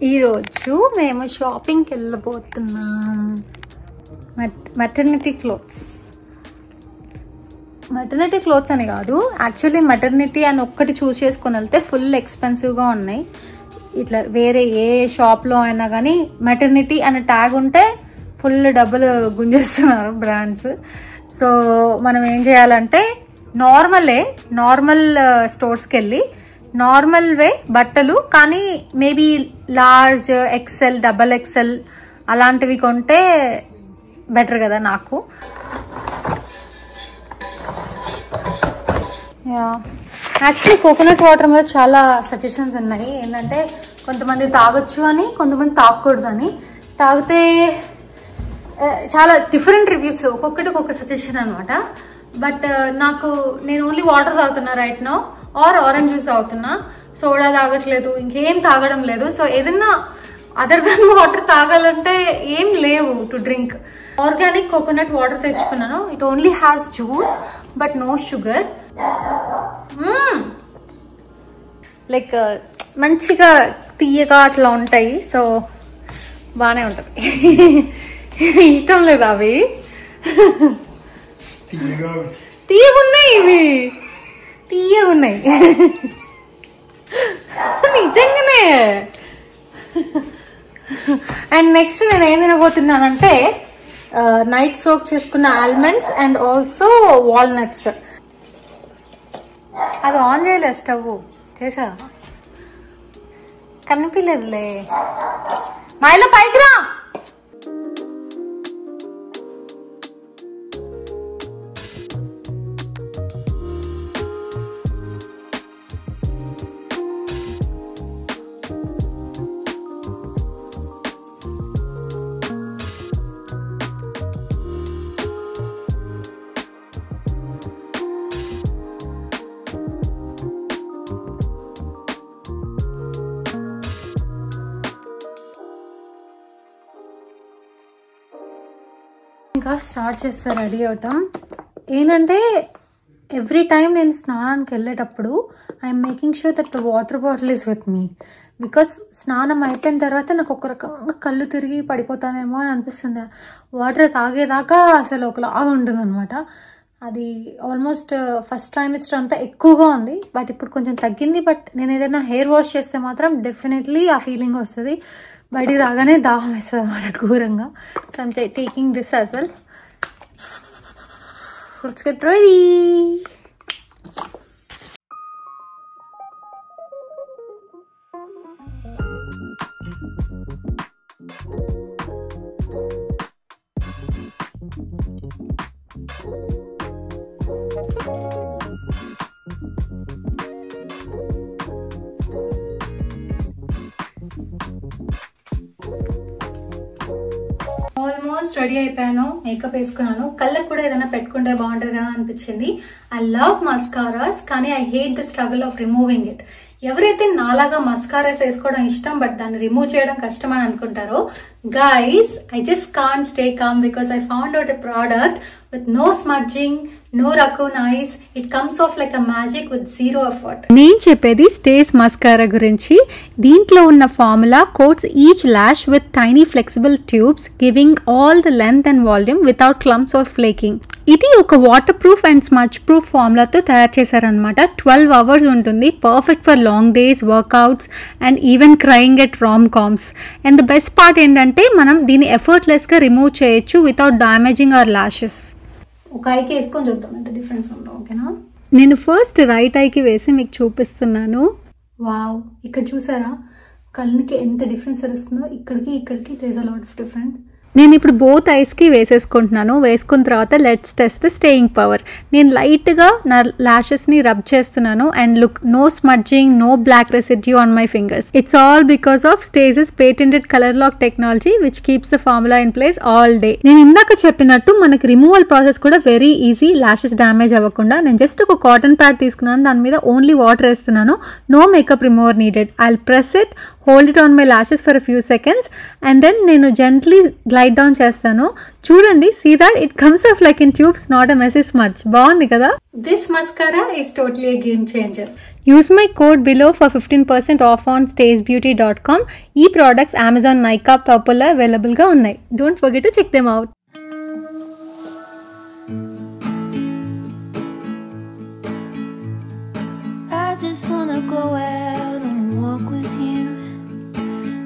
ఈరోజు మేము షాపింగ్కి వెళ్ళబోతున్నాం. మెటర్నిటీ క్లోత్స్ అని కాదు, యాక్చువల్లీ మెటర్నిటీ అని ఒక్కటి చూస్ చేసుకొని వెళ్తే ఫుల్ ఎక్స్పెన్సివ్గా ఉన్నాయి. ఇట్లా వేరే ఏ షాప్లో అయినా కానీ మెటర్నిటీ అనే ట్యాగ్ ఉంటే ఫుల్ డబ్బులు గుంజేస్తున్నారు బ్రాండ్స్. సో మనం ఏం చేయాలంటే నార్మల్ స్టోర్స్కి వెళ్ళి నార్మల్ వే బట్టలు, కానీ maybe large, XL, double XL అలాంటివి కొంటే బెటర్ కదా నాకు. యాక్చువల్లీ కోకోనట్ వాటర్ మీద చాలా సజెషన్స్ ఉన్నాయి. ఏంటంటే కొంతమంది తాగొచ్చు అని, కొంతమంది తాగకూడదు అని. తాగితే చాలా డిఫరెంట్ రివ్యూస్, ఒక్కొక్కటి ఒక్కొక్క సజెషన్ అనమాట. బట్ నేను ఓన్లీ వాటర్ తాగుతున్నా రైట్ నౌ, ఆరెంజ్ జ్యూస్ తాగుతున్నా, సోడా తాగట్లేదు, ఇంకేం తాగడం లేదు. సో ఏదన్నా అదర్ దాన్ వాటర్ తాగాలంటే ఏం లేవు to drink. Organic coconut water తెచ్చుకున్నాను. It only has juice but no sugar. Like మంచిగా తీయగా అట్లా ఉంటాయి. సో బాగానే ఉంటుంది. ఇష్టం లేదు అవి, తీయగున్నాయి, ఇవి తీయగున్నాయి నిజంగానే. అండ్ నెక్స్ట్ నేను ఏం తినబోతున్నానంటే నైట్ సోక్ చేసుకున్న ఆల్మండ్స్ అండ్ ఆల్సో వాల్నట్స్. అది ఆన్ చేయలేదు, స్టవ్ చేసా కనిపించలేదులే. మైలో పైకి రా. ఇంకా స్టార్ట్ చేస్తా రెడీ అవటం. ఏంటంటే ఎవ్రీ టైం నేను స్నానానికి వెళ్ళేటప్పుడు I'm making sure that the water bottle is with me. Because స్నానం అయిపోయిన తర్వాత నాకు ఒక రకంగా కళ్ళు తిరిగి పడిపోతానేమో అని అనిపిస్తుంది. వాటర్ తాగేదాకా అసలు ఒకలాగా ఉంటుంది అనమాట. అది ఆల్మోస్ట్ ఫస్ట్ ట్రైమిస్టర్ అంతా ఎక్కువగా ఉంది, బట్ ఇప్పుడు కొంచెం తగ్గింది. బట్ నేను ఏదైనా హెయిర్ వాష్ చేస్తే మాత్రం డెఫినెట్లీ ఆ ఫీలింగ్ వస్తుంది. బయటికి రాగానే దాహం వేస్తుంది అన్నమాట ఘోరంగా. So I'm taking this as well. Let's get ready. Almost ready అయిపోయాను, మేకప్ వేసుకున్నాను. కళ్ళకు కూడా ఏదైనా పెట్టుకుంటే బాగుంటుంది కదా అనిపించింది. ఐ లవ్ మస్కారాస్, కానీ I hate the struggle of removing it. ఎవరైతే నాలాగా మస్కారాస్ వేసుకోవడం ఇష్టం బట్ దాన్ని రిమూవ్ చేయడం కష్టం అని అనుకుంటారో, guys, I just can't stay calm because I found out a product with no smudging, no raccoon eyes. It comes off like a magic with zero effort. నేను చెప్పేది స్టేస్ మస్కారా గురించి. దీంట్లో ఉన్న formula coats each lash with tiny flexible tubes, giving all the length and volume without clumps or flaking. ఇది ఒక waterproof and smudgeproof ఫార్ములాతో తయారు చేశారనమాట. 12 hours ఉంటుంది. Perfect for long days, workouts and even crying at rom coms. And the best part ఏంటంటే మనం దీన్ని ఎఫర్ట్లెస్గా రిమూవ్ చేయొచ్చు వితౌట్ డామేజింగ్ అవర్ లాషెస్. ఒక ఐకి వేసుకొని చూద్దాం ఎంత డిఫరెన్స్ ఉందో. ఓకేనా? నేను ఫస్ట్ రైట్ ఐకి వేసి మీకు చూపిస్తున్నాను. వావ్, ఇక్కడ చూసారా కళ్ళకి ఎంత డిఫరెన్స్ తెలుస్తుందో. ఇక్కడికి there is a lot of difference. నేను ఇప్పుడు బోత్ ఐస్కి వేసేసుకుంటున్నాను. వేసుకున్న తర్వాత let's test the staying power. నేను లైట్గా నా ల్యాషెస్ని రబ్ చేస్తున్నాను. And look, no smudging, no black residue on my fingers. It's all because of Stage's patented colour lock technology which keeps the formula in place all day. నేను ఇందాక చెప్పినట్టు మనకి removal process కూడా వెరీ ఈజీ, ల్యాషెస్ డ్యామేజ్ అవ్వకుండా. నేను just ఒక cotton pad తీసుకున్నాను, దాని మీద ఓన్లీ వాటర్ వేస్తున్నాను. No makeup remover needed. I will press it, hold it on my lashes for a few seconds, and then నేను జెంట్లీ లైట్ డౌన్ చేస్తాను. చూడండి, see that it comes off like in tubes, not a messy smudge. బాగుంది కదా. This mascara is totally a game changer. Use my code below for 15% off on stagebeauty.com. ఈ products Amazon, Nykaa, Purple available గా ఉన్నాయి. Don't forget to check them out. Just wanna go out and walk with you,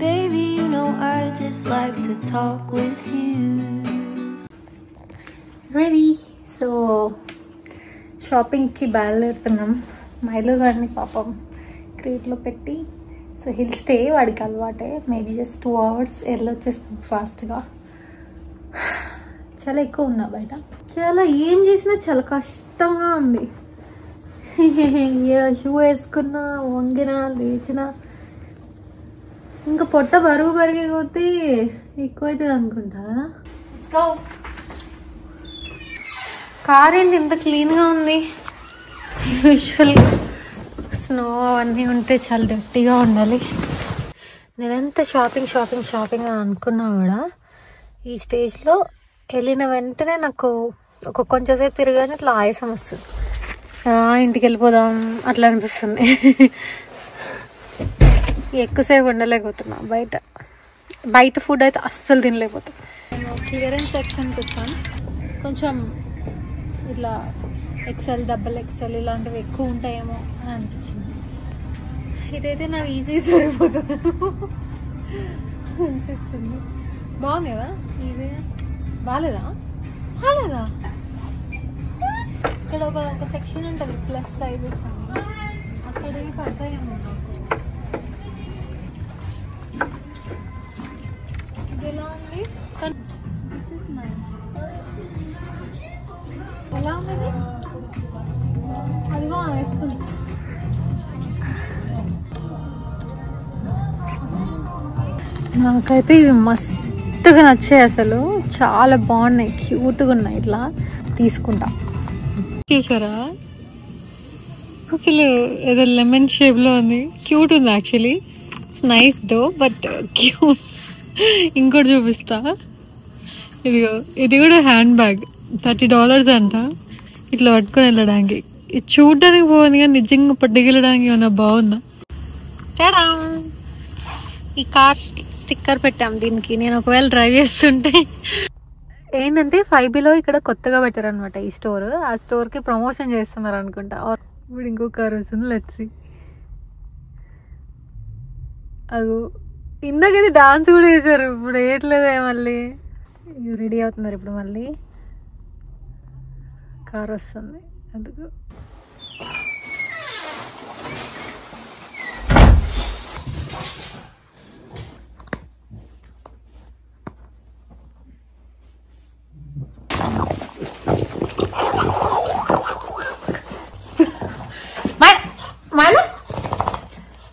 baby. You know I just like to talk with you. Ready? So shopping ki బయలుదేరుతున్నాం. మైలో గారిని పాపం క్రేట్లో పెట్టి, so hill stay, వాడికి అలవాటే. Maybe just 2 hours వెళ్ళొచ్చేస్తాం ఫాస్ట్గా. చాలా ఎక్కువ ఉందా బయట, చాలా ఏం చేసినా చాలా కష్టంగా ఉంది. షూ వేసుకున్నా, వంగినా, లేచినా ఇంకా పొట్ట బరువు బరిగే కొద్దీ ఎక్కువైతుంది అనుకుంటా కదా. కార్ ఏంటి ఇంత క్లీన్గా ఉంది. యూజువల్గా స్నో అవన్నీ ఉంటే చాలా డర్టీగా ఉండాలి. నేనెంత షాపింగ్ షాపింగ్ షాపింగ్ అని అనుకున్నా కూడా ఈ స్టేజ్లో వెళ్ళిన వెంటనే నాకు కొంచెం సేపు తిరగానే ఇట్లా ఆయాసం వస్తుంది. ఇంటికి వెళ్ళిపోదాం అట్లా అనిపిస్తుంది. ఎక్కువసేపు ఉండలేకపోతున్నా. బయట ఫుడ్ అయితే అస్సలు తినలేకపోతున్నా. నేను క్లియరెన్స్ సెక్షన్కి వచ్చాను. కొంచెం ఇట్లా XL, XXL ఇలాంటివి ఎక్కువ ఉంటాయేమో అని అనిపించింది. ఇదైతే నాకు ఈజీ సరిపోతుంది అనిపిస్తుంది. బాగుంది కదా, ఈజీగా. బాగాలేదా? ఇక్కడ ఒక సెక్షన్ ఉంటుంది ప్లస్ సైజెస్ అని, అక్కడే పడతాయేమో నాకు. ఇది ఎలా ఉంది? This is nice. ఎలా ఉంది? అదిగో వేసుకుంది. నాకైతే ఇవి మస్తుగా నచ్చాయి. అసలు చాలా బాగున్నాయి, క్యూట్గా ఉన్నాయి. ఇట్లా తీసుకుంటా. చూసారా, అసలు ఏదో లెమన్ షేప్ లో ఉంది. క్యూట్ ఉంది actually. It's nice though, but cute. ఇంకోటి చూపిస్తా. ఇదిగో, ఇది కూడా హ్యాండ్ బ్యాగ్. $30 అంట. ఇట్లా పట్టుకొని వెళ్ళడానికి. ఇది చూడడానికి బాగుంది కానీ నిజంగా పట్టుకెళ్ళడానికి ఏమన్నా బాగుందా? టడా, ఈ కార్ స్టిక్కర్ పెట్టాం దీనికి. నేను ఒకవేళ డ్రైవ్ చేస్తుంటే ఏంటంటే 5Bలో ఇక్కడ కొత్తగా పెట్టారు అనమాట ఈ స్టోర్. ఆ స్టోర్కి ప్రమోషన్ చేస్తున్నారు అనుకుంటా. ఇప్పుడు ఇంకో కార్ వస్తుంది. లెట్స్ అగో, ఇందాకైతే డాన్స్ కూడా వేసారు. ఇప్పుడు వేయట్లేదే. మళ్ళీ రెడీ అవుతున్నారు. ఇప్పుడు మళ్ళీ కార్ వస్తుంది. అందుకు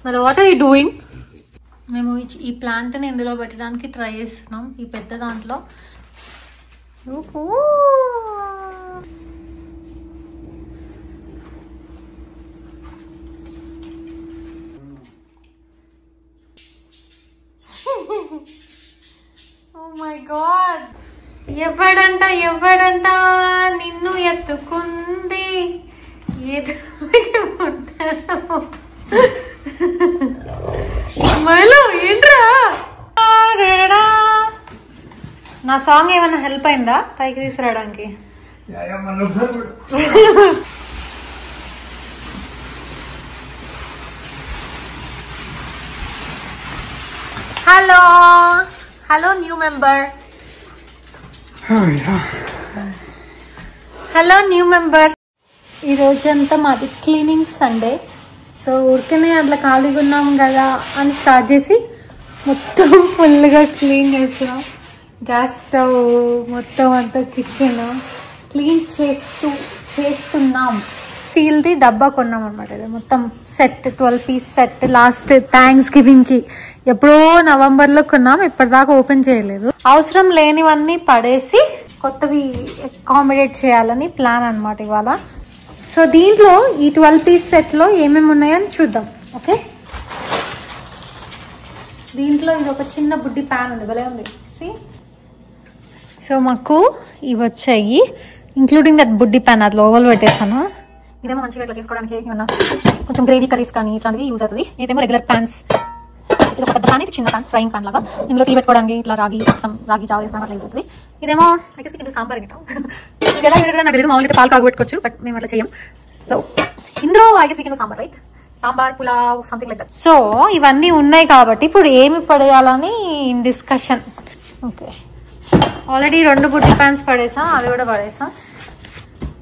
మరి వాట్ ఆర్ యూ డూయింగ్? మేము ఈ ప్లాంట్ని ఇందులో పెట్టడానికి ట్రై చేస్తున్నాం, ఈ పెద్ద దాంట్లో. ఓ మై గాడ్, ఎవడంట నిన్ను ఎత్తుకుంది ఏదో మైలో ఏంట్రా? నా సాంగ్ ఏమైనా హెల్ప్ అయిందా పైకి తీసుకురావడానికి? Hello new member. ఈ రోజంతా మాది క్లీనింగ్ సండే. సో ఊరికనే అట్లా ఖాళీగా ఉన్నాం కదా అని స్టార్ట్ చేసి మొత్తం ఫుల్గా క్లీన్ చేస్తున్నాం. గ్యాస్ స్టవ్ మొత్తం అంతా కిచెన్ క్లీన్ చేస్తున్నాం. స్టీల్ది డబ్బా కొన్నాం అనమాట. ఇది మొత్తం సెట్ 12 piece సెట్. లాస్ట్ థ్యాంక్స్ గివింగ్కి ఎప్పుడో నవంబర్లో కొన్నాం, ఇప్పటిదాకా ఓపెన్ చేయలేదు. అవసరం లేనివన్నీ పడేసి కొత్తవి అకామిడేట్ చేయాలని ప్లాన్ అనమాట ఇవాళ. సో దీంట్లో ఈ 12 piece సెట్లో ఏమేమి ఉన్నాయని చూద్దాం. ఓకే, దీంట్లో ఇది ఒక చిన్న బుడ్డి ప్యాన్ ఉంది, భలే ఉంది. సి సో మాకు ఇవి వచ్చాయి, ఇంక్లూడింగ్ దట్ బుడ్డి ప్యాన్, అది లోవల్ పెట్టేసాను. ఇదేమో మంచిగా ఇట్లా చేసుకోవడానికి ఏమన్నా కొంచెం గ్రేవీ కర్రీస్ కానీ ఇట్లాంటివి యూజ్ అవుతుంది. ఇదేమో రెగ్యులర్ ప్యాన్స్, ఇది ఒక పెద్ద ప్యాన్, ఇది చిన్న ప్యాన్, ఫ్రైయింగ్ ప్యాన్ లాగా. ఇందులో టీ పెట్టుకోవడానికి ఇట్లా రాగి జావ వేసుకోవడానికి అట్లా యూజ్ అవుతుంది. ఇదేమో ఇది సాంబార్ గిట్ట, ఇది ఎలా యూజ్ నాకు తెలియదు. మామూలు అయితే పాలు కాగబెట్టుకోవచ్చు, బట్ మేము అట్లా చేయం. సో ఇందులో sambar, right, sambar, pulao, something like that. So ఇవన్నీ ఉన్నాయి కాబట్టి ఇప్పుడు ఏమి పడేయాలని డిస్కషన్. ఓకే, ఆల్రెడీ 2 బుడ్డి ప్యాన్స్ పడేసా, అది కూడా పడేసా.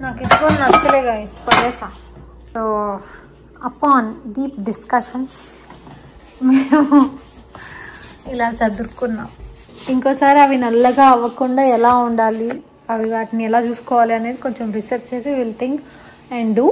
నాకు ఇప్పుడు నచ్చలే గైస్, పడేసా. సో అపాన్ డీప్ డిస్కషన్స్ మేము ఇలా చదువుకున్నాం. ఇంకోసారి అవి నల్లగా అవ్వకుండా ఎలా ఉండాలి, అవి వాటిని ఎలా చూసుకోవాలి అనేది కొంచెం రీసెర్చ్ చేసి విల్ థింక్ అండ్ డూ.